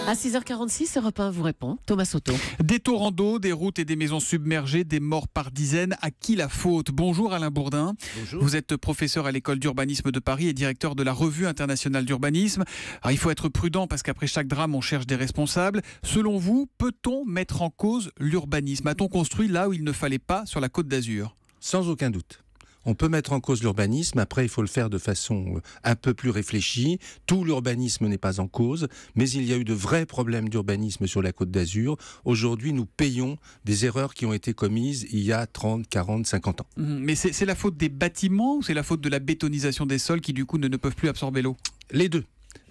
À 6h46, Europe 1 vous répond. Thomas Soto. Des taurandos, des routes et des maisons submergées, des morts par dizaines. À qui la faute? Bonjour Alain Bourdin. Bonjour. Vous êtes professeur à l'école d'urbanisme de Paris et directeur de la Revue internationale d'urbanisme. Alors, il faut être prudent parce qu'après chaque drame, on cherche des responsables. Selon vous, peut-on mettre en cause l'urbanisme? A-t-on construit là où il ne fallait pas sur la Côte d'Azur? Sans aucun doute. On peut mettre en cause l'urbanisme, après il faut le faire de façon un peu plus réfléchie. Tout l'urbanisme n'est pas en cause, mais il y a eu de vrais problèmes d'urbanisme sur la Côte d'Azur. Aujourd'hui, nous payons des erreurs qui ont été commises il y a 30, 40, 50 ans. Mais c'est la faute des bâtiments ou c'est la faute de la bétonisation des sols qui du coup ne peuvent plus absorber l'eau? Les deux.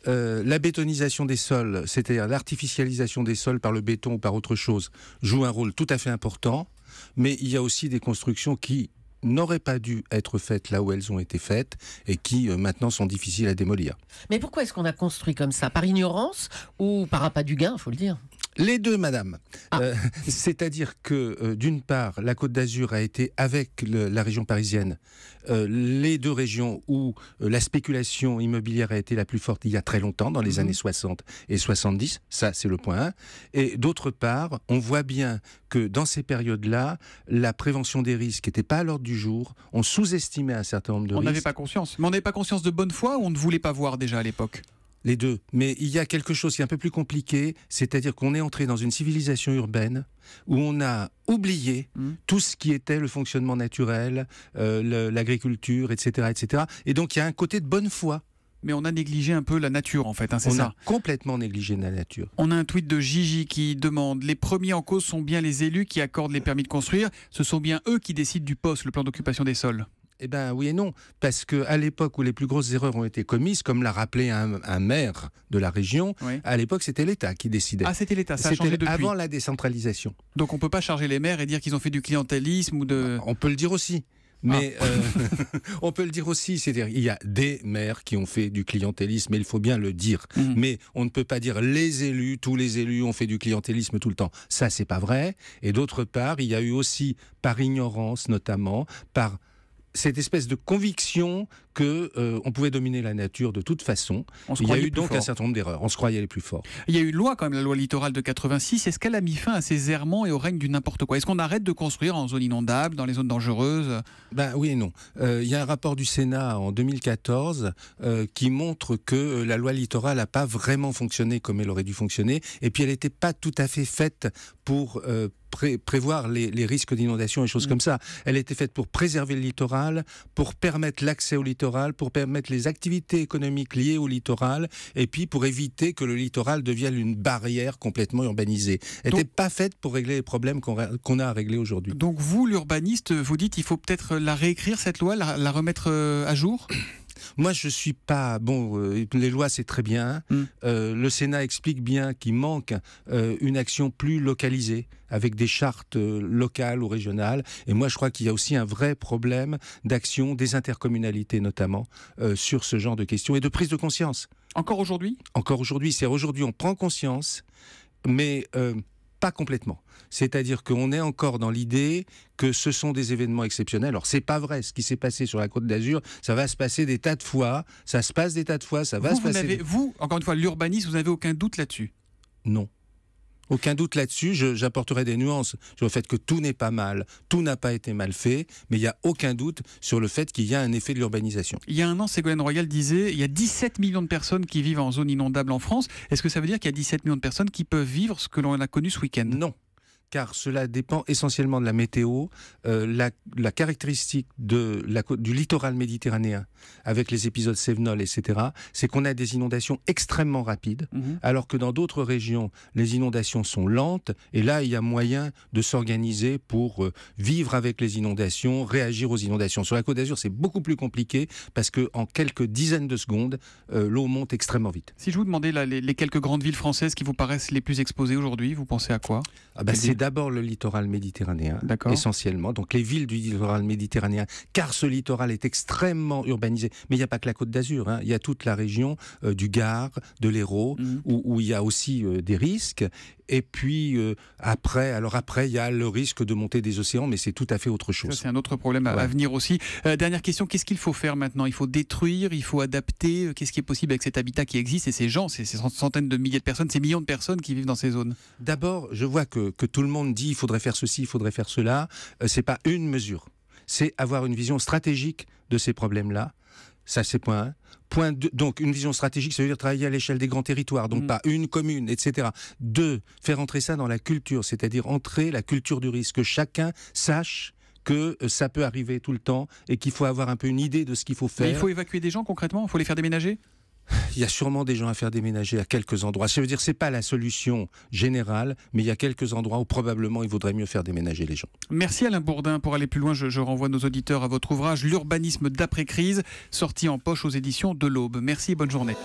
La bétonisation des sols, c'est-à-dire l'artificialisation des sols par le béton ou par autre chose, joue un rôle tout à fait important, mais il y a aussi des constructions qui n'auraient pas dû être faites là où elles ont été faites et qui maintenant sont difficiles à démolir. Mais pourquoi est-ce qu'on a construit comme ça? Par ignorance ou par appât du gain, il faut le dire? Les deux, madame. C'est-à-dire que, d'une part, la Côte d'Azur a été, avec la région parisienne, les deux régions où la spéculation immobilière a été la plus forte il y a très longtemps, dans les années 60 et 70. Ça, c'est le point 1. Et d'autre part, on voit bien que dans ces périodes-là, la prévention des risques n'était pas à l'ordre du jour. On sous-estimait un certain nombre de risques. On n'avait pas conscience. Mais on n'avait pas conscience de bonne foi ou on ne voulait pas voir déjà à l'époque? Les deux. Mais il y a quelque chose qui est un peu plus compliqué, c'est-à-dire qu'on est entré dans une civilisation urbaine où on a oublié tout ce qui était le fonctionnement naturel, l'agriculture, etc., etc. Et donc il y a un côté de bonne foi. Mais on a négligé un peu la nature en fait, hein, c'est ça? On a complètement négligé la nature. On a un tweet de Gigi qui demande: les premiers en cause sont bien les élus qui accordent les permis de construire, ce sont bien eux qui décident du POS, le plan d'occupation des sols. Eh bien, oui et non, parce qu'à l'époque où les plus grosses erreurs ont été commises, comme l'a rappelé un maire de la région, oui. À l'époque, c'était l'État qui décidait. Ah, c'était l'État, ça a changé depuis. Avant la décentralisation. Donc on ne peut pas charger les maires et dire qu'ils ont fait du clientélisme ou de... On peut le dire aussi. Mais on peut le dire aussi, c'est-à-dire il y a des maires qui ont fait du clientélisme, mais il faut bien le dire. Mais on ne peut pas dire les élus, tous les élus ont fait du clientélisme tout le temps. Ça, c'est pas vrai. Et d'autre part, il y a eu aussi, par ignorance notamment, par cette espèce de conviction que on pouvait dominer la nature de toute façon. Il y a eu donc un certain nombre d'erreurs. On se croyait les plus forts. Il y a eu une loi quand même, la loi littorale de 86. Est-ce qu'elle a mis fin à ces errements et au règne du n'importe quoi? Est-ce qu'on arrête de construire en zone inondable, dans les zones dangereuses? Ben oui et non. Il y a un rapport du Sénat en 2014 qui montre que la loi littorale n'a pas vraiment fonctionné comme elle aurait dû fonctionner. Et puis elle n'était pas tout à fait faite pour prévoir les risques d'inondation et choses comme ça. Elle était faite pour préserver le littoral, pour permettre l'accès au littoral, pour permettre les activités économiques liées au littoral, et puis pour éviter que le littoral devienne une barrière complètement urbanisée. Elle n'était pas faite pour régler les problèmes qu'on a à régler aujourd'hui. Donc vous, l'urbaniste, vous dites qu'il faut peut-être la réécrire, cette loi, la remettre à jour? Moi, je suis pas... Bon, les lois, c'est très bien. Le Sénat explique bien qu'il manque une action plus localisée, avec des chartes locales ou régionales. Et moi, je crois qu'il y a aussi un vrai problème d'action des intercommunalités, notamment, sur ce genre de questions, et de prise de conscience. Encore aujourd'hui? Encore aujourd'hui. C'est aujourd'hui, on prend conscience, mais... pas complètement. C'est-à-dire qu'on est encore dans l'idée que ce sont des événements exceptionnels. Alors, c'est pas vrai. Ce qui s'est passé sur la Côte d'Azur, ça va se passer des tas de fois. Ça se passe des tas de fois. Ça va se passer... Vous, encore une fois, l'urbaniste, vous n'avez aucun doute là-dessus? Non. Aucun doute là-dessus, j'apporterai des nuances sur le fait que tout n'est pas mal, tout n'a pas été mal fait, mais il n'y a aucun doute sur le fait qu'il y a un effet de l'urbanisation. Il y a un an, Ségolène Royal disait il y a 17 millions de personnes qui vivent en zone inondable en France. Est-ce que ça veut dire qu'il y a 17 millions de personnes qui peuvent vivre ce que l'on a connu ce week-end? Non. Car cela dépend essentiellement de la météo, la caractéristique du littoral méditerranéen, avec les épisodes Cévenol, etc., c'est qu'on a des inondations extrêmement rapides, alors que dans d'autres régions, les inondations sont lentes, et là, il y a moyen de s'organiser pour vivre avec les inondations, réagir aux inondations. Sur la Côte d'Azur, c'est beaucoup plus compliqué, parce qu'en quelques dizaines de secondes, l'eau monte extrêmement vite. Si je vous demandais là, les quelques grandes villes françaises qui vous paraissent les plus exposées aujourd'hui, vous pensez à quoi? C'est d'abord le littoral méditerranéen, essentiellement. Donc les villes du littoral méditerranéen, car ce littoral est extrêmement urbanisé. Mais il n'y a pas que la Côte d'Azur, il y a toute la région du Gard, de l'Hérault, où il y a aussi des risques. Et puis après, il y a le risque de montée des océans, mais c'est tout à fait autre chose. Ça, c'est un autre problème à venir aussi. Dernière question, qu'est-ce qu'il faut faire maintenant? Il faut détruire, il faut adapter. Qu'est-ce qui est possible avec cet habitat qui existe et ces gens, ces centaines de milliers de personnes, ces millions de personnes qui vivent dans ces zones? D'abord, je vois que tout le monde dit il faudrait faire ceci, il faudrait faire cela. C'est pas une mesure. C'est avoir une vision stratégique de ces problèmes-là. Ça, c'est point 1. Point 2, donc une vision stratégique, ça veut dire travailler à l'échelle des grands territoires, donc pas une commune, etc. 2, faire entrer ça dans la culture, c'est-à-dire entrer la culture du risque, que chacun sache que ça peut arriver tout le temps et qu'il faut avoir un peu une idée de ce qu'il faut faire. Mais il faut évacuer des gens concrètement? Il faut les faire déménager? Il y a sûrement des gens à faire déménager à quelques endroits. Ça veut dire que ce n'est pas la solution générale, mais il y a quelques endroits où probablement il vaudrait mieux faire déménager les gens. Merci Alain Bourdin. Pour aller plus loin, je renvoie nos auditeurs à votre ouvrage « L'urbanisme d'après-crise », sorti en poche aux éditions de l'Aube. Merci et bonne journée.